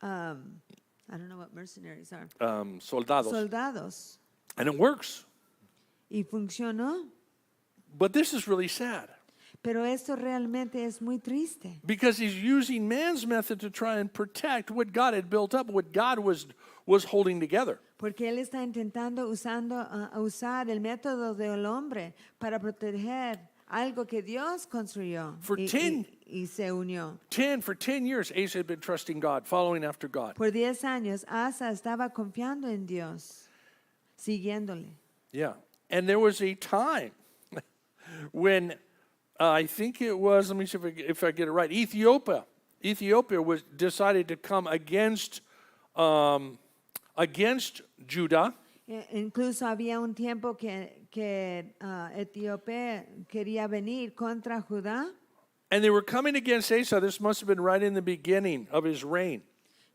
I don't know what mercenaries are. Soldados. Soldados. And it works. Y funcionó. But this is really sad. Pero esto realmente es muy triste. Because he's using man's method to try and protect what God had built up, what God was holding together. Porque él está intentando usar el método del hombre para proteger algo que Dios construyó y se unió. For 10 years, Asa had been trusting God, following after God. Por 10 años, Asa estaba confiando en Dios, siguiéndole. Yeah. And there was a time when I think it was, let me see if I get it right, Ethiopia was decided to come against Judah. Incluso había un tiempo que Etiopía quería venir contra Judá. And they were coming against Asa. This must have been right in the beginning of his reign.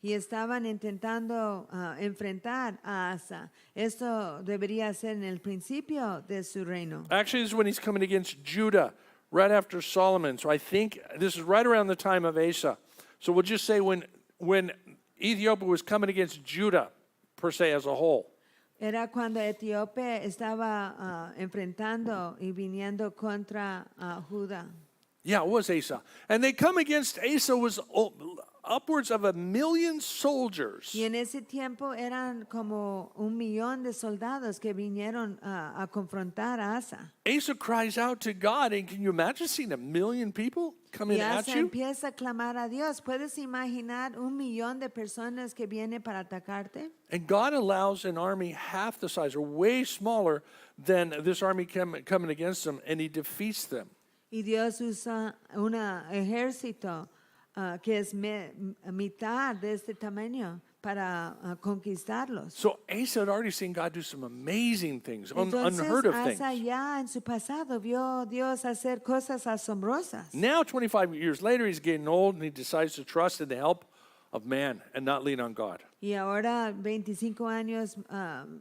Y estaban intentando enfrentar a Asa. Esto debería ser en el principio de su reino. Actually, this is when he's coming against Judah, right after Solomon. So I think this is right around the time of Asa. So we'll just say when Ethiopia was coming against Judah, per se, as a whole. Era cuando Etiopía estaba enfrentando y viniendo contra Judá. Yeah, it was Asa. And they come against Asa was upwards of 1 million soldiers. Y en ese tiempo eran como 1 millón de soldados que vinieron a confrontar a Asa. Asa cries out to God, and can you imagine seeing 1 million people coming at Asa you? empieza a clamar a Dios. ¿Puedes imaginar 1 millón de personas que vienen para atacarte? And God allows an army half the size or way smaller than this army coming against them, and he defeats them. Y Dios usa un ejército que es mitad de este tamaño para conquistarlos. So Asa had already seen God do some amazing things, Entonces, unheard of things. Asa ya en su pasado vio a Dios hacer cosas asombrosas. Now, 25 years later, he's getting old, and he decides to trust in the help of man and not lean on God. Y ahora, 25 años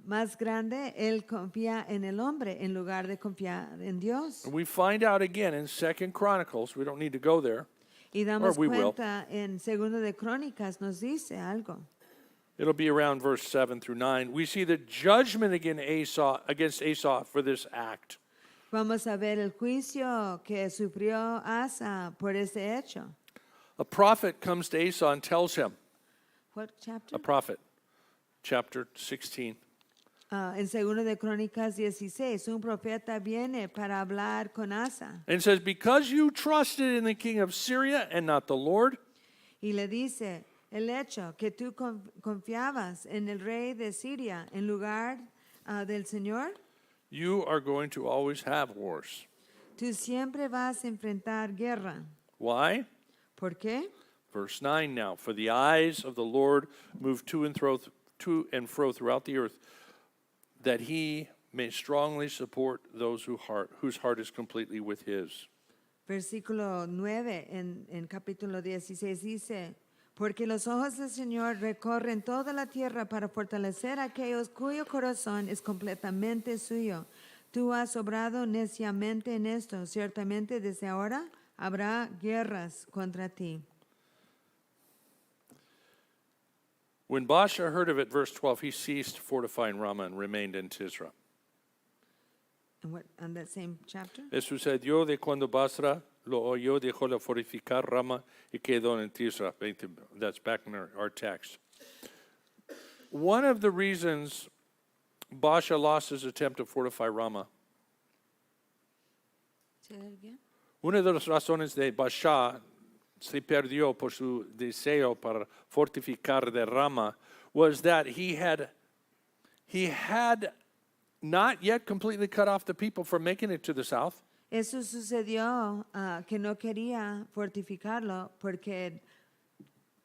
más grande, él confía en el hombre en lugar de confiar en Dios. And we find out again in 2 Chronicles, we don't need to go there. Y damos we will. cuenta en Segundo de Crónicas nos dice algo. It'll be around verse 7 through 9. We see the judgment against Esau for this act. Vamos a ver el juicio que sufrió Asa por este hecho. A prophet comes to Asa and tells him, What chapter? a prophet, chapter 16. En Segundo de Crónicas 16, un profeta viene para hablar con Asa. And says, because you trusted in the king of Syria and not the Lord, Y le dice, el hecho que tú confiabas en el rey de Siria en lugar del Señor, you are going to always have wars. tú siempre vas a enfrentar guerra. Why? ¿Por qué? Verse 9 now. For the eyes of the Lord move to and fro throughout the earth, that he may strongly support those whose heart is completely with his. Versículo 9 en capítulo 16 dice, porque los ojos del Señor recorren toda la tierra para fortalecer a aquellos cuyo corazón es completamente suyo. Tú has obrado neciamente en esto. Ciertamente desde ahora habrá guerras contra ti. When Baasha heard of it, verse 12, he ceased fortifying Ramah and remained in Tisra. And what, on that same chapter? Sucedió de cuando Basra lo oyó, dejó de fortificar Ramah y quedó en Tisra. That's back in our text. One of the reasons Baasha lost his attempt to fortify Ramah, Say that again? una de las razones de Baasha se perdió por su deseo para fortificar de Ramah was that he had not yet completely cut off the people from making it to the south. Eso sucedió que no quería fortificarlo porque,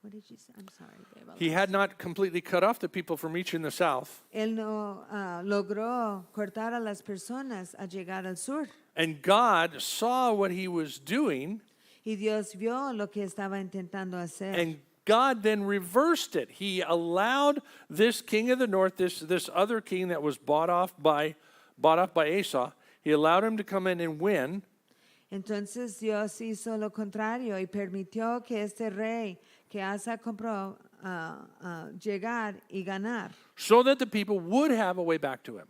what did you say? I'm sorry, babe. He had not completely cut off the people from reaching the south. Él no logró cortar a las personas a llegar al sur. And God saw what he was doing, Y Dios vio lo que estaba intentando hacer. and God then reversed it. He allowed this king of the north, this other king that was bought off by Asa, he allowed him to come in and win. Entonces Dios hizo lo contrario y permitió que este rey que Asa compró llegar y ganar, so that the people would have a way back to him.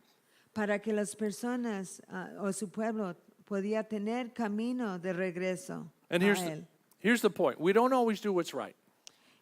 para que las personas o su pueblo podía tener camino de regreso And a here's él. here's the point. We don't always do what's right.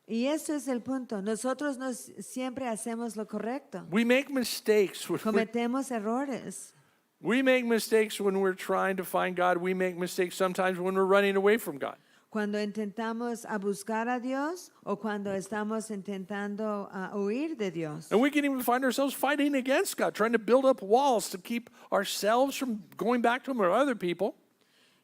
Y eso es el punto. Nosotros no siempre hacemos lo correcto. We make mistakes. Cometemos errores. We make mistakes when we're trying to find God. We make mistakes sometimes when we're running away from God. Cuando intentamos a buscar a Dios o cuando estamos intentando a huir de Dios. And we can even find ourselves fighting against God, trying to build up walls to keep ourselves from going back to Him or other people.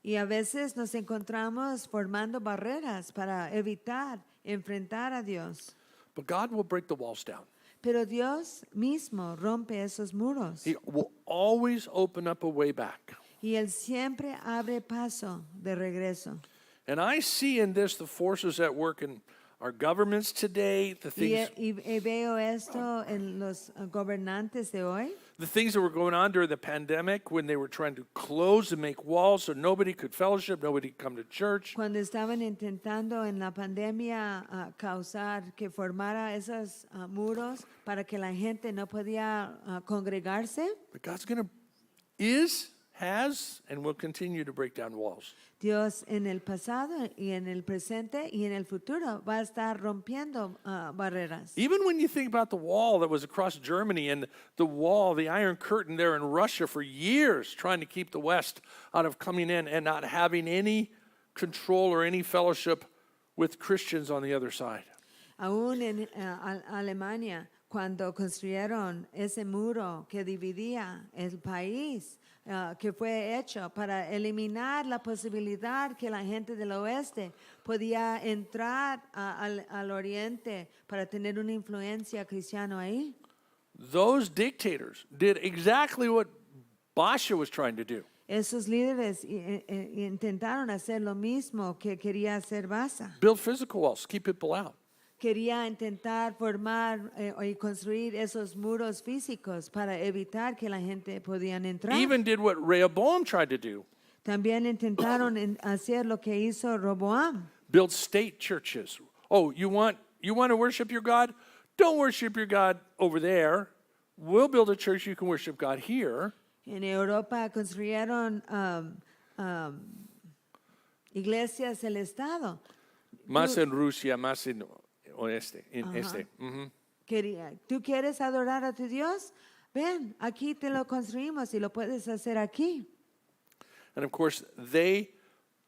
Y a veces nos encontramos formando barreras para evitar enfrentar a Dios. But God will break the walls down. Pero Dios mismo rompe esos muros. He will always open up a way back. Y Él siempre abre paso de regreso. And I see in this the forces at work in our governments today, the things, Y veo esto en los gobernantes de hoy. the things that were going on during the pandemic when they were trying to close and make walls so nobody could fellowship, nobody could come to church. Cuando estaban intentando en la pandemia causar que formara esos muros para que la gente no podía congregarse, But God's has, and will continue to break down walls. Dios en el pasado y en el presente y en el futuro va a estar rompiendo barreras. Even when you think about the wall that was across Germany and the wall, the Iron Curtain there in Russia for years, trying to keep the West out of coming in and not having any control or any fellowship with Christians on the other side. Aún en Alemania, cuando construyeron ese muro que dividía el país, que fue hecho para eliminar la posibilidad que la gente del oeste podía entrar al oriente para tener una influencia cristiana ahí. Those dictators did exactly what Basha was trying to do. Esos líderes intentaron hacer lo mismo que quería hacer Basa. Build physical walls, keep people out. Quería intentar formar y construir esos muros físicos para evitar que la gente podían entrar. Even did what Rehoboam tried to do. También intentaron hacer lo que hizo Roboam. Build state churches. Oh, you want to worship your God? Don't worship your God over there. We'll build a church you can worship God here. En Europa construyeron iglesias del Estado. Más en Rusia, más en oeste, en este. ¿Tú quieres adorar a tu Dios? Ven, aquí te lo construimos y lo puedes hacer aquí. And of course, they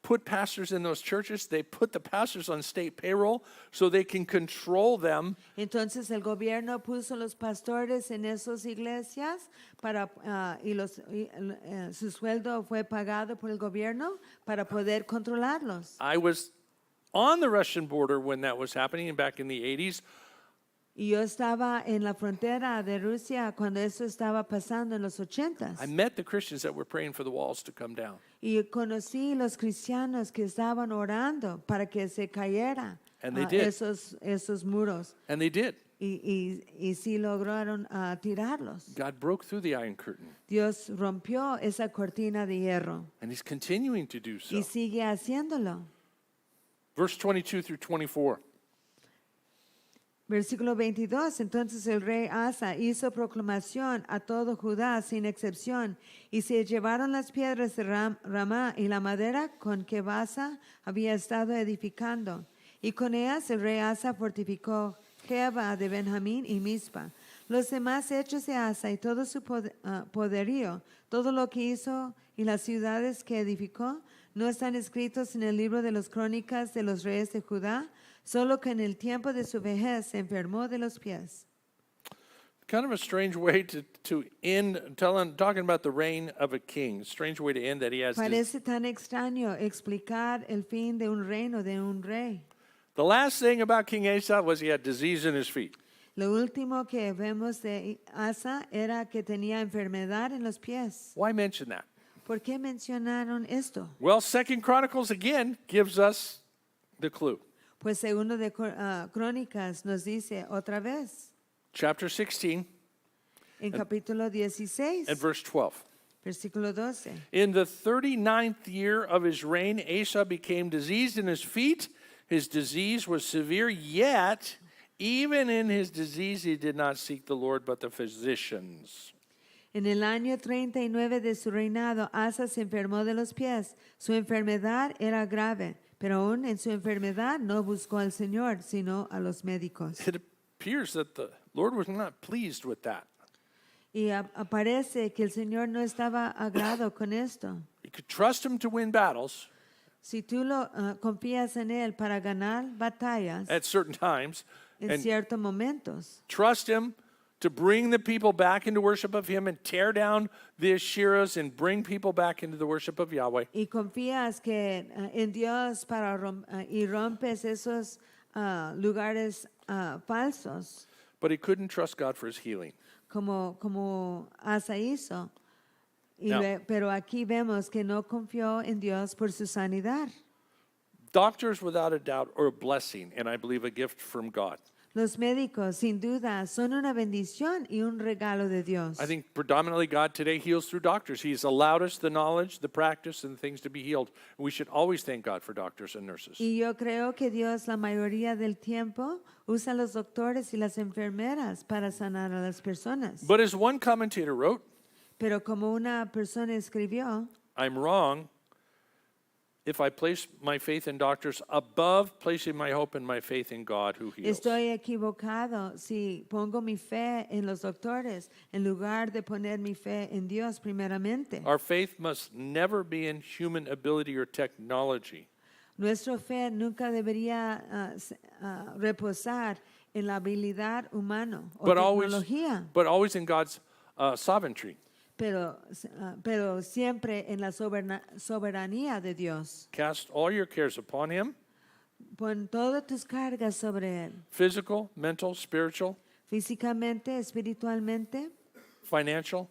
put pastors in those churches. They put the pastors on state payroll so they can control them. Entonces el gobierno puso los pastores en esas iglesias su sueldo fue pagado por el gobierno para poder controlarlos. I was on the Russian border when that was happening back in the 80s. Y yo estaba en la frontera de Rusia cuando eso estaba pasando en los 80s. I met the Christians that were praying for the walls to come down. Y conocí los cristianos que estaban orando para que se cayera And they did. esos muros. And they did. Y sí lograron tirarlos. God broke through the Iron Curtain. Dios rompió esa cortina de hierro. And He's continuing to do so. Y sigue haciéndolo. Verse 22 through 24. Versículo 22. Entonces el rey Asa hizo proclamación a todo Judá sin excepción, y se llevaron las piedras de Ramá y la madera con que Baasa había estado edificando. Y con ellas el rey Asa fortificó Geba de Benjamín y Mizpa. Los demás hechos de Asa y todo su poderío, todo lo que hizo y las ciudades que edificó, no están escritos en el libro de las crónicas de los reyes de Judá, solo que en el tiempo de su vejez se enfermó de los pies. Kind of a strange way to end, talking about the reign of a king. Strange way to end that he has. Parece tan extraño explicar el fin de un reino, de un rey. The last thing about King Asa was he had disease in his feet. Lo último que vemos de Asa era que tenía enfermedad en los pies. Why mention that? ¿Por qué mencionaron esto? Well, 2 Chronicles again gives us the clue. Pues segundo de Crónicas nos dice otra vez. Chapter 16 En capítulo 16, and verse 12. versículo 12. In the 39th year of his reign, Asa became diseased in his feet. His disease was severe, yet Even in his disease, he did not seek the Lord, but the physicians. En el año 39 de su reinado, Asa se enfermó de los pies. Su enfermedad era grave, pero aún en su enfermedad no buscó al Señor, sino a los médicos. It appears that the Lord was not pleased with that. Y aparece que el Señor no estaba agrado con esto. You could trust him to win battles Si tú lo confías en Él para ganar batallas at certain times, en and ciertos momentos, trust him to bring the people back into worship of him and tear down the Asherahs and bring people back into the worship of Yahweh. y confías que en Dios para y rompes esos lugares falsos, But he couldn't trust God for his healing. como Asa hizo. Now- Pero aquí vemos que no confió en Dios por su sanidad. Doctors, without a doubt, are a blessing, and I believe a gift from God. Los médicos, sin duda, son una bendición y un regalo de Dios. I think predominantly God today heals through doctors. He's allowed us the knowledge, the practice, and things to be healed. We should always thank God for doctors and nurses. Y yo creo que Dios la mayoría del tiempo usa a los doctores y las enfermeras para sanar a las personas. But as one commentator wrote, Pero como una persona escribió, I'm wrong if I place my faith in doctors above placing my hope and my faith in God who heals. estoy equivocado si pongo mi fe en los doctores en lugar de poner mi fe en Dios primeramente. Our faith must never be in human ability or technology. Nuestra fe nunca debería reposar en la habilidad humana o But always in God's sovereignty. pero siempre en la soberanía de Dios. Cast all your cares upon him, Pon todas tus cargas sobre Él, physical, mental, spiritual, físicamente, espiritualmente, financial,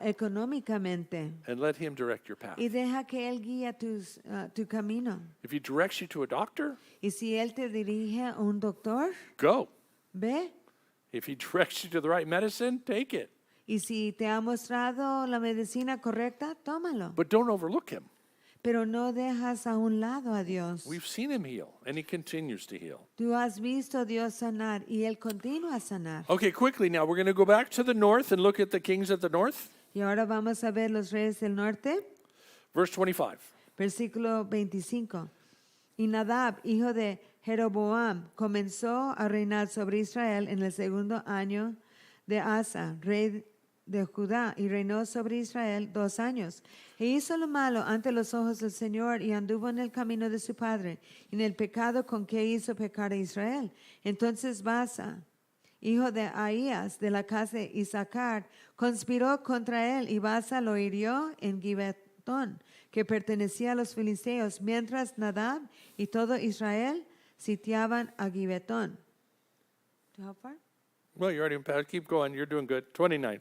económicamente, and let him direct your path. y deja que Él guíe tu camino. If he directs you to a doctor, Y si Él te dirige a un doctor, go. ve. If he directs you to the right medicine, take it. Y si te ha mostrado la medicina correcta, tómalo. But don't overlook him. Pero no dejas a un lado a Dios. We've seen him heal, and he continues to heal. Tú has visto a Dios sanar y Él continúa a sanar. Okay, quickly now, we're going to go back to the north and look at the kings of the north. Y ahora vamos a ver los reyes del norte. Verse 25. Versículo 25. Y Nadab, hijo de Jeroboam, comenzó a reinar sobre Israel en el segundo año de Asa, rey de Judá, y reinó sobre Israel 2 años. E hizo lo malo ante los ojos del Señor y anduvo en el camino de su padre, y en el pecado con que hizo pecar a Israel. Entonces Baasa, hijo de Ahías, de la casa de Isaacar, conspiró contra él, y Baasa lo hirió en Gibetón, que pertenecía a los filisteos, mientras Nadab y todo Israel sitiaban a Gibetón. How far? Well, you're already in past. Keep going. You're doing good. 29.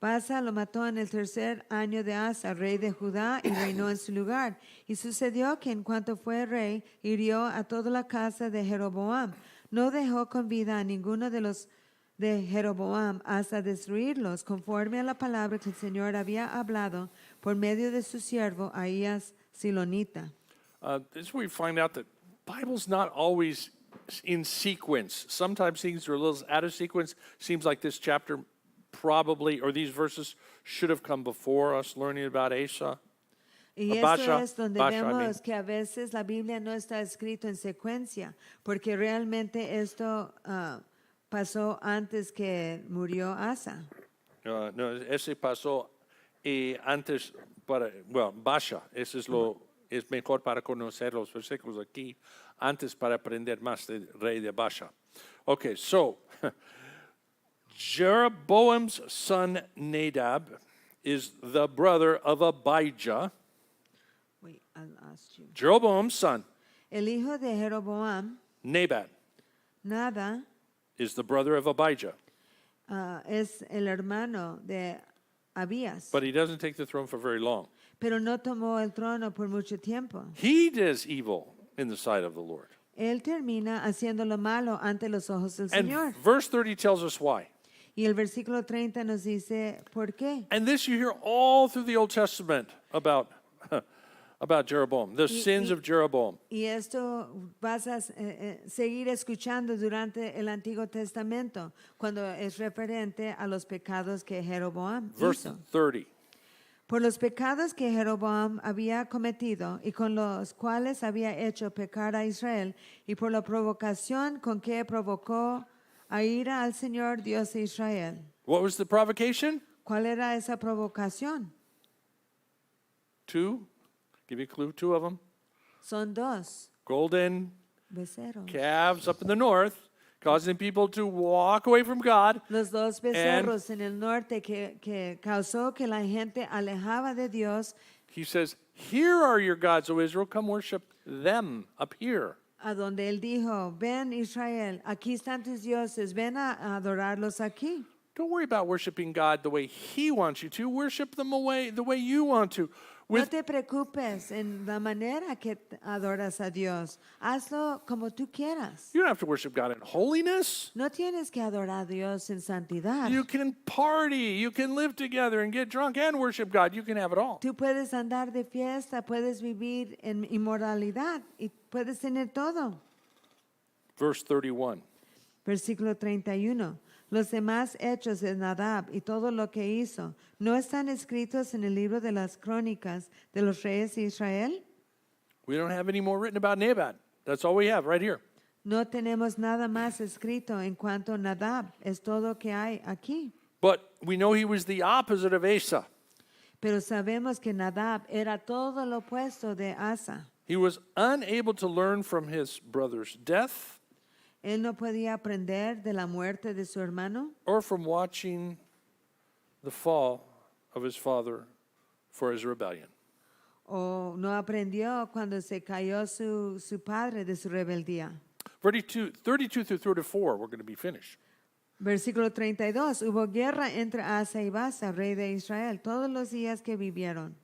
Baasa lo mató en el 3er año de Asa, rey de Judá, y reinó en su lugar. Y sucedió que en cuanto fue rey, hirió a toda la casa de Jeroboam. No dejó con vida a ninguno de los de Jeroboam hasta destruirlos, conforme a la palabra que el Señor había hablado por medio de su siervo Ahías Silonita. This is where we find out that Bible's not always in sequence. Sometimes things are a little out of sequence. Seems like this chapter probably, or these verses should have come before us learning about Asa. Y eso Baasha, es donde Baasha, I mean. vemos que a veces la Biblia no está escrito en secuencia, porque realmente esto pasó antes que murió Asa. No, ese pasó antes para, well, Baasha, ese es mejor para conocer los versículos aquí, antes para aprender más del rey de Baasha. Okay, so, Jeroboam's son Nadab is the brother of Abijah. Wait, I'll ask you. Jeroboam's son, El hijo de Jeroboam, Nabat, Nada, is the brother of Abijah. es el hermano de Abías, But he doesn't take the throne for very long. pero no tomó el trono por mucho tiempo. He does evil in the sight of the Lord. Él termina haciendo lo malo ante los ojos del And Señor. verse 30 tells us why. Y el versículo 30 nos dice, ¿por qué? And this you hear all through the Old Testament about about Jeroboam, the sins of Jeroboam. Y esto vas a seguir escuchando durante el Antiguo Testamento cuando es referente a los pecados que Jeroboam Verse hizo. 30. Por los pecados que Jeroboam había cometido y con los cuales había hecho pecar a Israel, y por la provocación con que provocó a ira al Señor Dios de Israel. What was the provocation? ¿Cuál era esa provocación? Two. Give you a clue, two of them. Son dos Golden becerros. calves up in the north, causing people to walk away from God. Los dos becerros en el norte que causó que la gente alejaba de Dios. He says, here are your gods, O Israel. Come worship them up here. A donde él dijo, ven Israel, aquí están tus dioses, ven a adorarlos aquí. Don't worry about worshiping God the way He wants you to. Worship them the way you want to. No te preocupes en la manera que adoras a Dios. Hazlo como tú quieras. You don't have to worship God in holiness. No tienes que adorar a Dios en santidad. You can party, you can live together and get drunk and worship God. You can have it all. Tú puedes andar de fiesta, puedes vivir en inmoralidad y puedes tener todo. Verse 31. Versículo 31. Los demás hechos de Nadab y todo lo que hizo, ¿no están escritos en el libro de las crónicas de los reyes de Israel? We don't have any more written about Nabat. That's all we have right here. No tenemos nada más escrito en cuanto a Nadab, es todo que hay aquí. But we know he was the opposite of Asa. Pero sabemos que Nadab era todo lo opuesto de Asa. He was unable to learn from his brother's death Él no podía aprender de la muerte de su hermano or from watching the fall of his father for his rebellion. o no aprendió cuando se cayó su padre de su rebeldía. 32 through 34, we're going to be finished. Versículo 32. Hubo guerra entre Asa y Baasa, rey de Israel, todos los días que vivieron.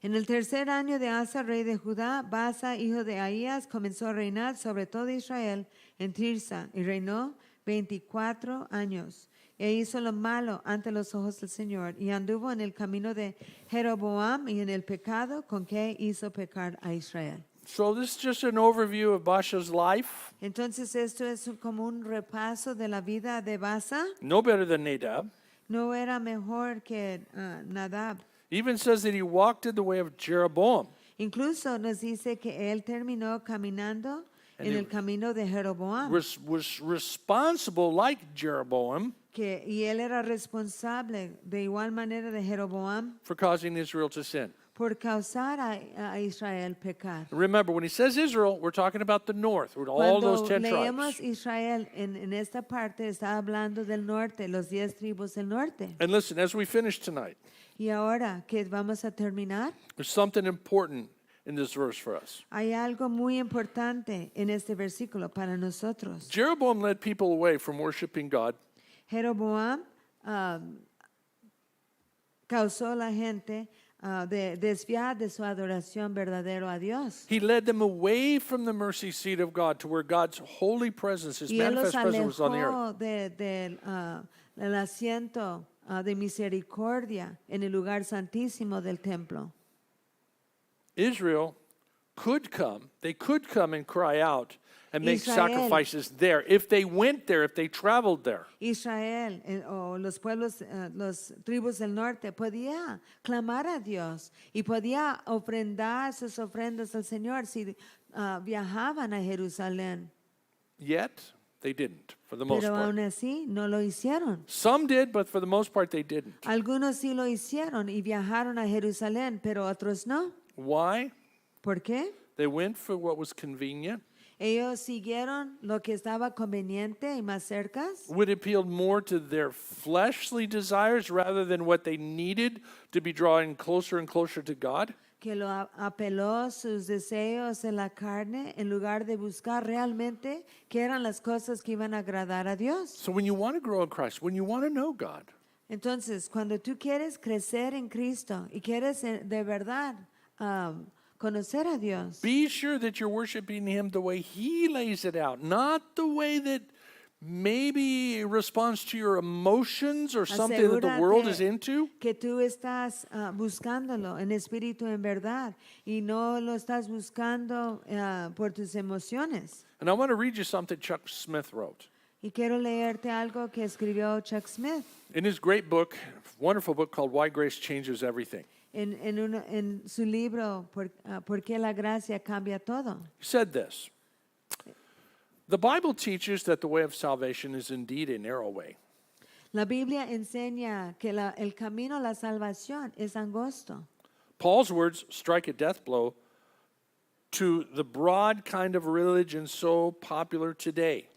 En el tercer año de Asa, rey de Judá, Baasa, hijo de Ahías, comenzó a reinar sobre todo Israel en Tirsa y reinó 24 años. E hizo lo malo ante los ojos del Señor y anduvo en el camino de Jeroboam y en el pecado con que hizo pecar a Israel. So this is just an overview of Baasha's life. Entonces esto es como un repaso de la vida de Baasa. No better than Nadab. No era mejor que Nadab. Even says that he walked in the way of Jeroboam. Incluso nos dice que él terminó caminando And en he el camino de Jeroboam. Was responsible like Jeroboam Y él era responsable de igual manera de Jeroboam for causing Israel to sin. por causar a Israel pecar. Remember, when he says Israel, we're talking about the north, with all Cuando those 10 leemos tribes. Israel en esta parte está hablando del norte, los 10 tribus del norte. And listen, as we finish tonight, Y ahora que vamos a terminar, there's something important in this verse for us. hay algo muy importante en este versículo para nosotros. Jeroboam led people away from worshiping God Jeroboam causó a la gente de desviar de su adoración verdadero a Dios. He led them away from the mercy seat of God to where God's holy presence, His Y él los manifest presence was on the earth. alejó del asiento de misericordia en el lugar santísimo del templo. Israel could come, they could come and cry out and make Israel. sacrifices there if they went there, if they traveled there. Israel o los pueblos, los tribus del norte podía clamar a Dios y podía ofrendar sus ofrendas al Señor si viajaban a Jerusalén. Yet, they didn't, for the most Pero part. aún así no lo hicieron. Some did, but for the most part, they didn't. Algunos sí lo hicieron y viajaron a Jerusalén, pero otros no. Why? ¿Por qué? They went for what was convenient, Ellos siguieron lo que estaba conveniente y más cercas. what appealed more to their fleshly desires rather than what they needed to be drawing closer and closer to God. Que lo apeló sus deseos en la carne en lugar de buscar realmente qué eran las cosas que iban a agradar a Dios. So when you want to grow in Christ, when you want to know God, Entonces, cuando tú quieres crecer en Cristo y quieres de verdad conocer a Dios, be sure that you're worshiping Him the way He lays it out, not the way that maybe responds to your emotions or something that the world is into. Que tú estás buscándolo en espíritu en verdad y no lo estás buscando por tus emociones. And I want to read you something Chuck Smith wrote. Y quiero leerte algo que escribió Chuck Smith In his great book, wonderful book called Why Grace Changes Everything. en su libro ¿Por qué la gracia cambia todo? He said this. The Bible teaches that the way of salvation is indeed a narrow way. La Biblia enseña que el camino a la salvación es angosto. Paul's words strike a death blow to the broad kind of religion so popular today.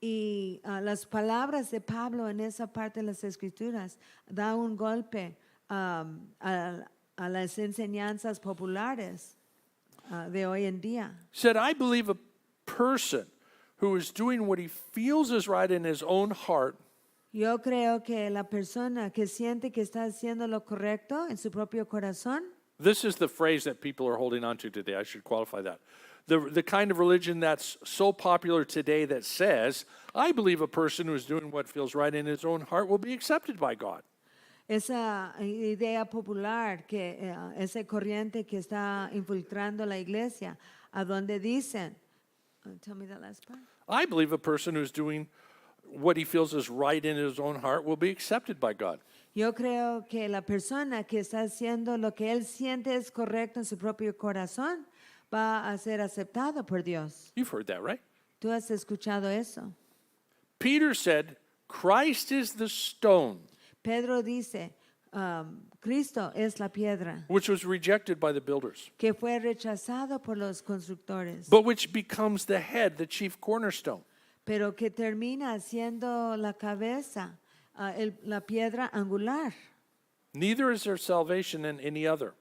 Y las palabras de Pablo en esa parte de las Escrituras da un golpe a las enseñanzas populares de hoy en día. He said, I believe a person who is doing what he feels is right in his own heart Yo creo que la persona que siente que está haciendo lo correcto en su propio corazón, This is the phrase that people are holding on to today. I should qualify that. The kind of religion that's so popular today that says, I believe a person who is doing what feels right in his own heart will be accepted by God. esa idea popular, que esa corriente que está infiltrando la iglesia, a donde dicen, tell me the last part. I believe a person who's doing what he feels is right in his own heart will be accepted by God. Yo creo que la persona que está haciendo lo que él siente es correcto en su propio corazón va a ser aceptado por Dios. You've heard that, right? ¿Tú has escuchado eso? Peter said, Christ is the stone, Pedro dice, Cristo es la piedra which was rejected by the builders, que fue rechazado por los constructores, but which becomes the head, the chief cornerstone. pero que termina siendo la cabeza, la piedra angular. Neither is there salvation in any other.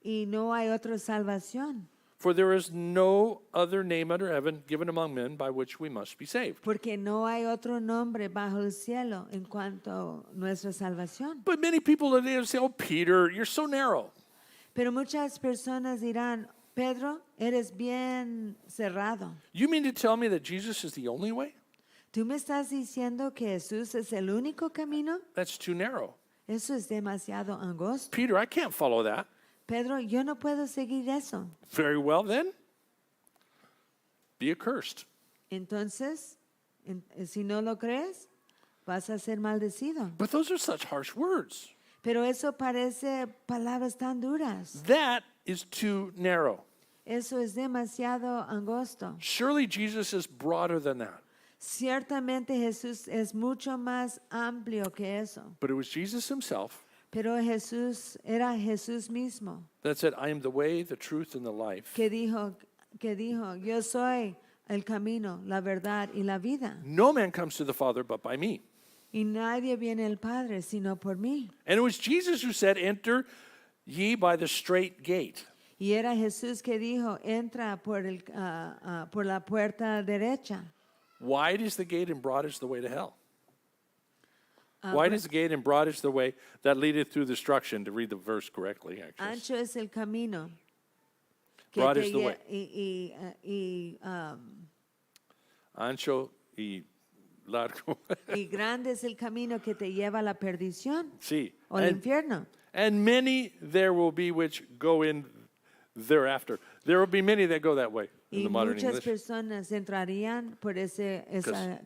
Y no hay otra salvación, For there is no other name under heaven given among men by which we must be saved. porque no hay otro nombre bajo el cielo en cuanto a nuestra salvación. But many people today say, oh, Peter, you're so narrow. Pero muchas personas dirán, Pedro, eres bien cerrado. You mean to tell me that Jesus is the only way? ¿Tú me estás diciendo que Jesús es el único camino? That's too narrow. Eso es demasiado angosto. Peter, I can't follow that. Pedro, yo no puedo seguir eso. Very well then, be accursed. Entonces, si no lo crees, vas a ser maldecido. But those are such harsh words. Pero eso parece palabras tan duras. That is too narrow. Eso es demasiado angosto. Surely Jesus is broader than that. Ciertamente Jesús es mucho más amplio que eso. But it was Jesus himself Pero Jesús era Jesús mismo that said, I am the way, the truth, and the life. que dijo, yo soy el camino, la verdad y la vida. No man comes to the Father but by me. Y nadie viene al Padre sino por mí. And it was Jesus who said, enter ye by the straight gate. Y era Jesús que dijo, entra por la puerta derecha. Wide is the gate and broad is the way to hell. Wide is the gate and broad is the way that leadeth through destruction, to read the verse correctly, actually. Ancho es el camino. Broad is the way. Ancho y largo. Y grande es el camino que te lleva a la perdición Sí. o al infierno. And many there will be which go in thereafter. There will be many that go that way in Y the modern muchas English. personas entrarían por ese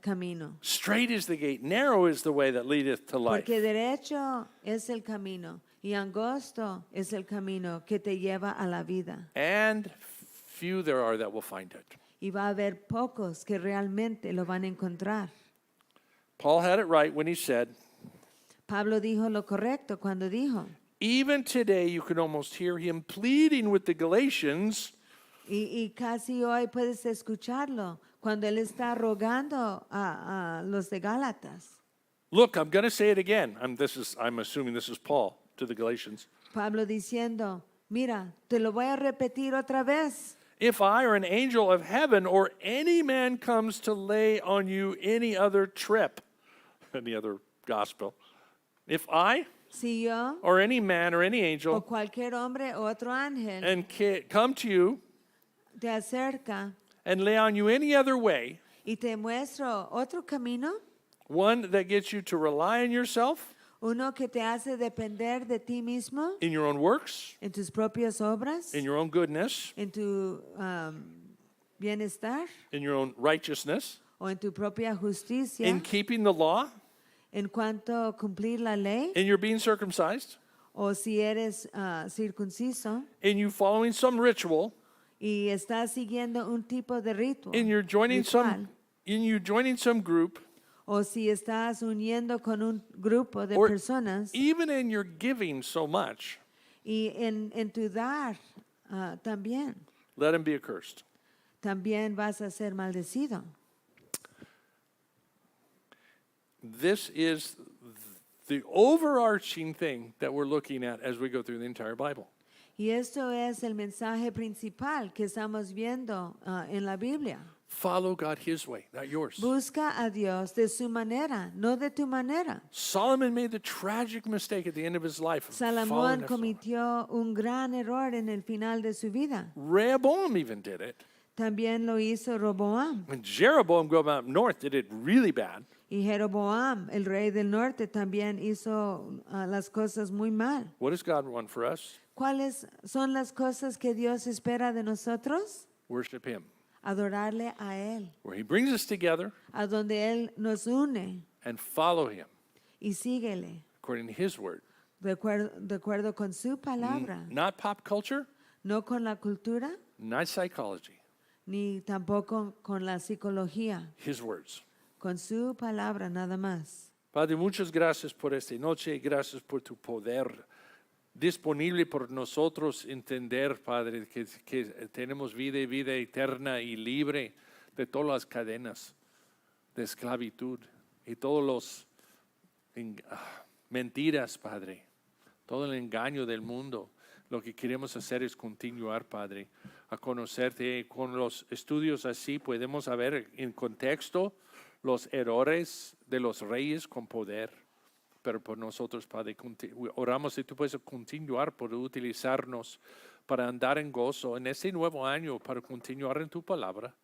camino. Straight is the gate, narrow is the way that leadeth to life. Porque derecho es el camino y angosto es el camino que te lleva a la vida. And few there are that will find it. Y va a haber pocos que realmente lo van a encontrar. Paul had it right when he said, Pablo dijo lo correcto cuando dijo, even today you can almost hear him pleading with the Galatians, y casi hoy puedes escucharlo cuando él está rogando a los de Gálatas. look, I'm going to say it again. I'm assuming this is Paul to the Galatians. Pablo diciendo, mira, te lo voy a repetir otra vez. If I or an angel of heaven or any man comes to lay on you any other trip, any other gospel, if I Si yo or any man or any o angel cualquier hombre o otro ángel and come to you te acerca and lay on you any other way, Y te muestro otro camino, one that gets you to rely on yourself uno que te hace depender de ti mismo, in your own works, en tus propias obras, in your own goodness, en tu bienestar in your own righteousness, o en tu propia justicia, in keeping the law, en cuanto a cumplir la ley, in your being circumcised, o si eres circunciso in you following some ritual, y estás siguiendo un tipo de ritual, in you joining some group, o si estás uniendo con un grupo de or personas, even in your giving so much, y en tu dar también, let him be accursed. también vas a ser maldecido. This is the overarching thing that we're looking at as we go through the entire Bible. Y esto es el mensaje principal que estamos viendo en la Biblia. Follow God his way, not yours. Busca a Dios de su manera, no de tu manera. Solomon made the tragic mistake at the end of his life. Of following Salomón after- cometió un gran error en el final de su vida. Rehoboam even did it. También lo hizo Roboam. When Jeroboam going up north did it really bad. Y Jeroboam, el rey del norte, también hizo las cosas muy mal. What does God want for us? ¿Cuáles son las cosas que Dios espera de nosotros? Worship him. Adorarle a Él, Where he brings us together a donde Él nos une and follow him y síguele, according to his word. de acuerdo con su palabra, Not pop culture, no con la cultura, not psychology. ni tampoco con la psicología, His words. con su palabra nada más. Padre, muchas gracias por esta noche. Gracias por tu poder disponible por nosotros entender, Padre, que tenemos vida y vida eterna y libre de todas las cadenas de esclavitud y todos los mentiras, Padre, todo el engaño del mundo. Lo que queremos hacer es continuar, Padre, a conocerte. Con los estudios así podemos ver en contexto los errores de los reyes con poder. Pero por nosotros, Padre, oramos y tú puedes continuar por utilizarnos para andar en gozo en este nuevo año, para continuar en tu palabra,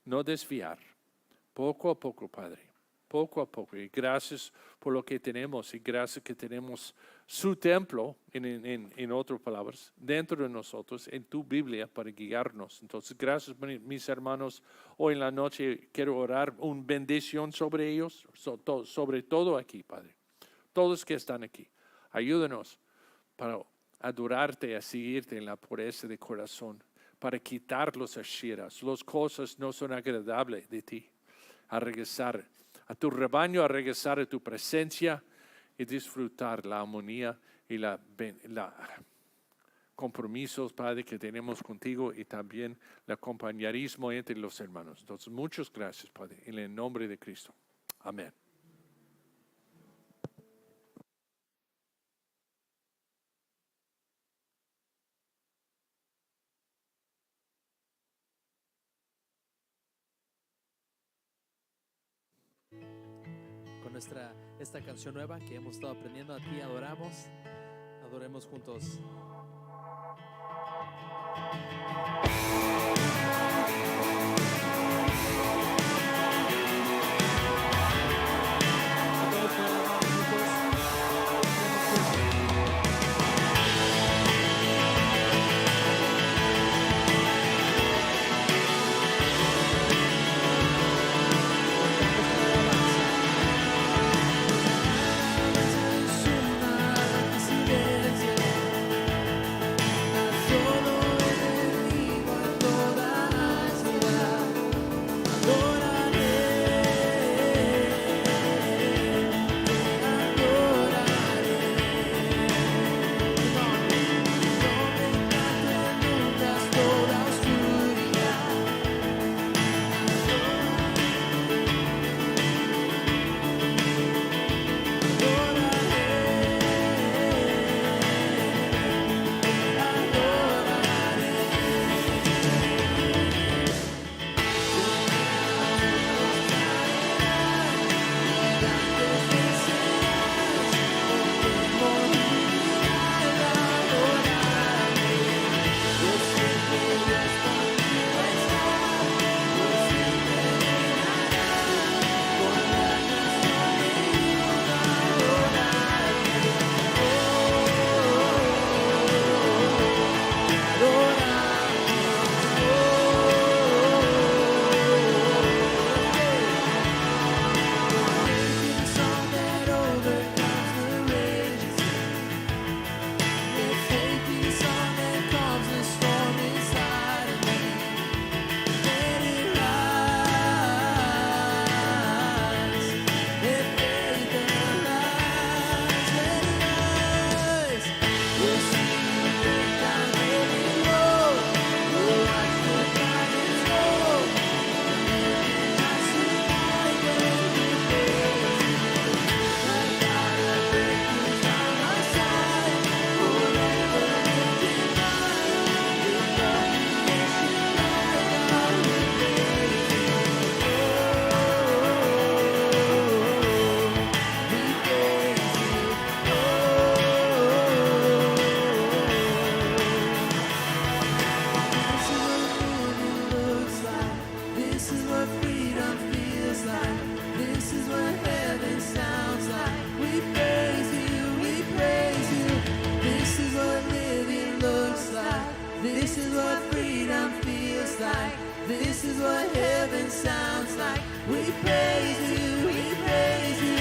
no desviar. Poco a poco, Padre, poco a poco. Y gracias por lo que tenemos y gracias que tenemos su templo, en otras palabras, dentro de nosotros, en tu Biblia, para guiarnos. Entonces, gracias, mis hermanos. Hoy en la noche quiero orar una bendición sobre ellos, sobre todo aquí, Padre. Todos que están aquí, ayúdanos para adorarte, a seguirte en la pureza de corazón, para quitar los asheras, las cosas no son agradables de ti, a regresar a tu rebaño, a regresar a tu presencia y disfrutar la armonía y la compromisos, Padre, que tenemos contigo y también el compañerismo entre los hermanos. Entonces, muchas gracias, Padre, en el nombre de Cristo. Amén. Con esta canción nueva que hemos estado aprendiendo, a ti adoramos, adoremos juntos. like. This is what heaven sounds like. We praise you, we praise you.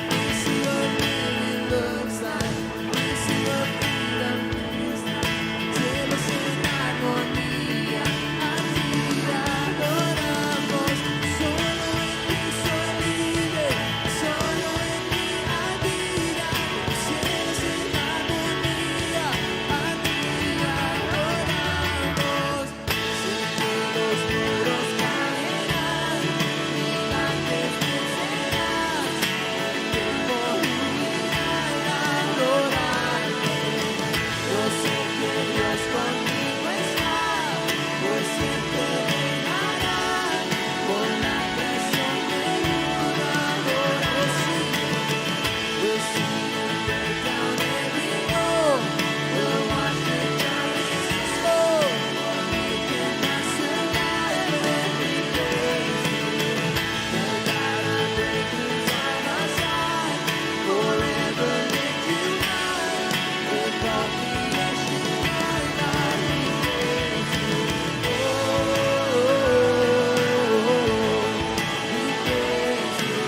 This is what living looks like. This is what freedom feels like. Llevas en armonía, a ti adoramos. Solo en ti soy libre, solo en ti hay vida. Llevas en armonía, a ti adoramos. Siempre los muros caerán, gigantes vencerán. El tiempo unirá al adorarte. Yo sé que Dios conmigo está, por siempre reinará. Con la creación me ayuda a adorar. We'll see him break down every wall. We'll watch the giants fall. Make him massive life when we praise him. The God of breakthroughs on our side. Forever lifted high. With all creation on God we praise you. We praise you.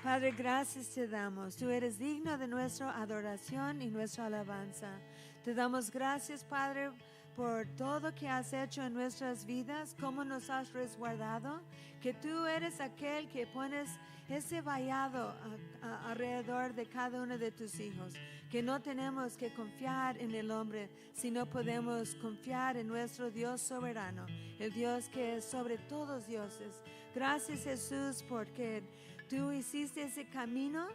Te Padre, gracias te damos. Tú eres digno de nuestra adoración y nuestra alabanza. Te damos gracias, Padre, por todo que has hecho en nuestras vidas, cómo nos has resguardado, que tú eres aquel que pones ese vallado alrededor de cada uno de tus hijos, que no tenemos que confiar en el hombre, sino podemos confiar en nuestro Dios soberano, el Dios que es sobre todos dioses. Gracias, Jesús, porque tú hiciste ese camino,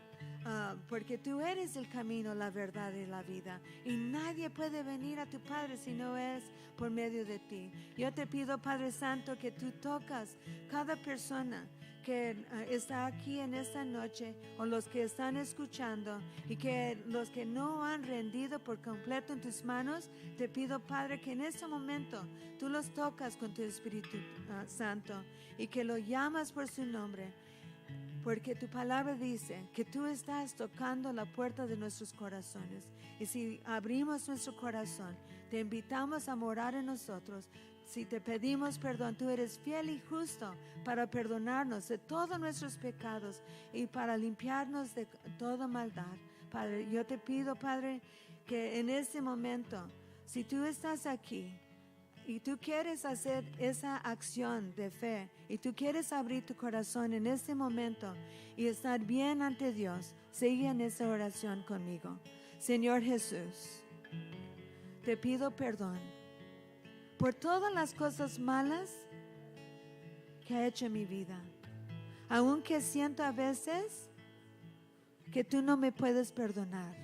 porque tú eres el camino, la verdad y la vida. Y nadie puede venir a tu Padre si no es por medio de ti. Yo te pido, Padre Santo, que tú tocas cada persona que está aquí en esta noche, o los que están escuchando, y que los que no han rendido por completo en tus manos, te pido, Padre, que en este momento tú los tocas con tu Espíritu Santo y que lo llamas por su nombre. Porque tu palabra dice que tú estás tocando la puerta de nuestros corazones. Y si abrimos nuestro corazón, te invitamos a morar en nosotros. Si te pedimos perdón, tú eres fiel y justo para perdonarnos de todos nuestros pecados y para limpiarnos de toda maldad. Padre, yo te pido, Padre, que en este momento, si tú estás aquí y tú quieres hacer esa acción de fe y tú quieres abrir tu corazón en este momento y estar bien ante Dios, sigue en esa oración conmigo. Señor Jesús, te pido perdón por todas las cosas malas que ha hecho en mi vida, aunque siento a veces que tú no me puedes perdonar.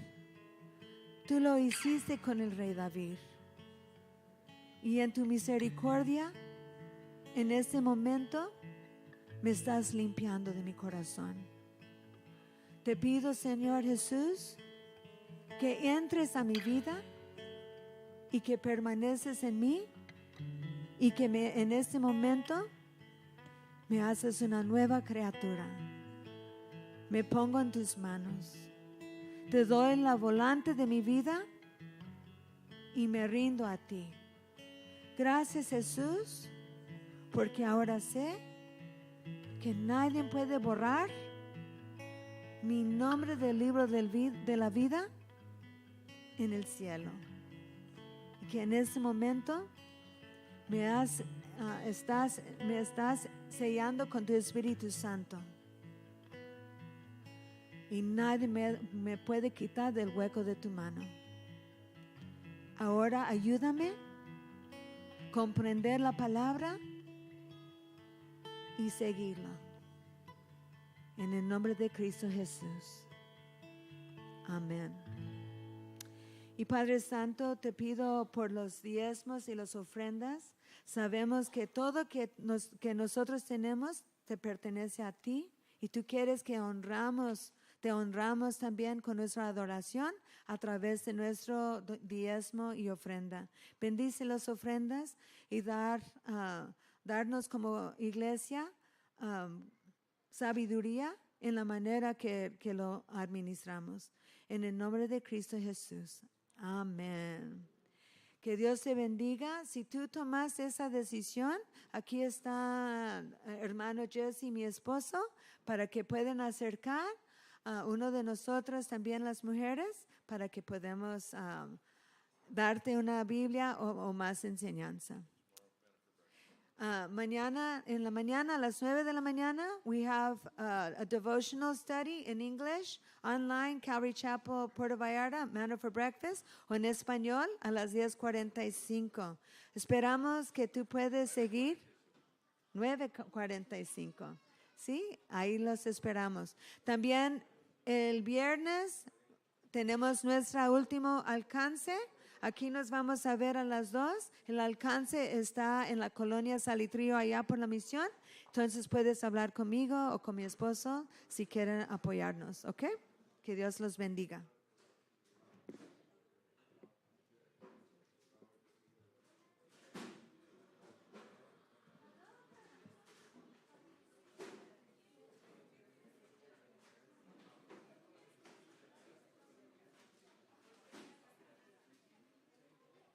Tú lo hiciste con el rey David. Y en tu misericordia, en este momento, me estás limpiando de mi corazón. Te pido, Señor Jesús, que entres a mi vida y que permaneces en mí y que en este momento me haces una nueva criatura. Me pongo en tus manos. Te doy la volante de mi vida y me rindo a ti. Gracias, Jesús, porque ahora sé que nadie puede borrar mi nombre del libro de la vida en el cielo. Y que en este momento me estás sellando con tu Espíritu Santo. Y nadie me puede quitar del hueco de tu mano. Ahora ayúdame comprender la palabra y seguirla. En el nombre de Cristo Jesús. Amén. Y Padre Santo, te pido por los diezmos y las ofrendas. Sabemos que todo que nosotros tenemos te pertenece a ti Y tú quieres que te honramos también con nuestra adoración a través de nuestro diezmo y ofrenda. Bendice las ofrendas y darnos como iglesia sabiduría en la manera que lo administramos. En el nombre de Cristo Jesús. Amén. Que Dios te bendiga. Si tú tomas esa decisión, aquí está hermano Jesse, mi esposo, para que puedan acercar a uno de nosotros, también las mujeres, para que podamos darte una Biblia o más enseñanza. Mañana, en la mañana, a las 9 de la mañana, we have a devotional study in English, online, Calvary Chapel, Puerto Vallarta, Manna for Breakfast, o en español a las 10:45. Esperamos que tú puedes seguir 9:45. Sí, ahí los esperamos. También el viernes tenemos nuestro último alcance. Aquí nos vamos a ver a las 2. El alcance está en la colonia Salitrío, allá por la misión. Entonces puedes hablar conmigo o con mi esposo si quieren apoyarnos, ¿ok? Que Dios los bendiga.